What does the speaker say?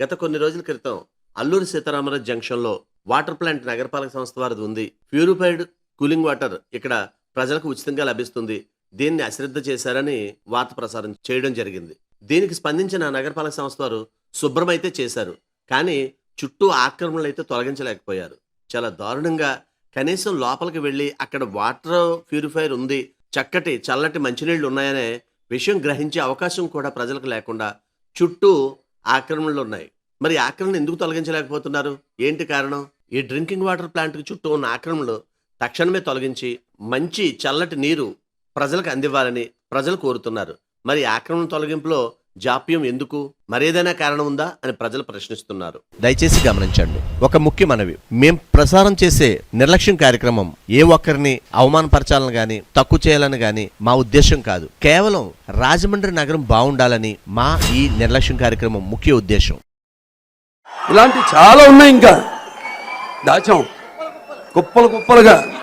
గత కొన్ని రోజుల క్రితం అల్లూరి సీతారామరాజు జంక్షన్లో వాటర్ ప్లాంట్ నగరపాలక సంస్థ వారిది ఉంది. ప్యూరిఫైడ్ కూలింగ్ వాటర్ ఇక్కడ ప్రజలకు ఉచితంగా లభిస్తుంది. దీన్ని అశ్రద్ధ చేశారని వార్త ప్రసారం చేయడం జరిగింది. దీనికి స్పందించిన నగరపాలక సంస్థ వారు శుభ్రమైతే చేశారు, కానీ చుట్టూ ఆక్రమణలు అయితే తొలగించలేకపోయారు. చాలా దారుణంగా కనీసం లోపలికి వెళ్ళి అక్కడ వాటర్ ప్యూరిఫైర్ ఉంది, చక్కటి చల్లటి మంచినీళ్లు ఉన్నాయనే విషయం గ్రహించే అవకాశం కూడా ప్రజలకు లేకుండా చుట్టూ ఆక్రమణలు ఉన్నాయి. మరి ఆక్రమణ ఎందుకు తొలగించలేకపోతున్నారు? ఏంటి కారణం? ఈ డ్రింకింగ్ వాటర్ ప్లాంట్కి చుట్టూ ఉన్న ఆక్రమణలు తక్షణమే తొలగించి మంచి చల్లటి నీరు ప్రజలకు అందివ్వాలని ప్రజలు కోరుతున్నారు. మరి ఆక్రమణ తొలగింపులో జాప్యం ఎందుకు? మరేదైనా కారణం ఉందా అని ప్రజలు ప్రశ్నిస్తున్నారు. దయచేసి గమనించండి, ఒక ముఖ్య మనవి. మేం ప్రసారం చేసే నిర్లక్ష్యం కార్యక్రమం ఏ ఒక్కరిని అవమానపరచాలని గాని తక్కువ చేయాలని గాని మా ఉద్దేశం కాదు. కేవలం రాజమండ్రి నగరం బాగుండాలని మా ఈ నిర్లక్ష్యం కార్యక్రమం ముఖ్య ఉద్దేశం. ఇలాంటి చాలా ఉన్నాయి, ఇంకా దాచాం కుప్పలు కుప్పలుగా.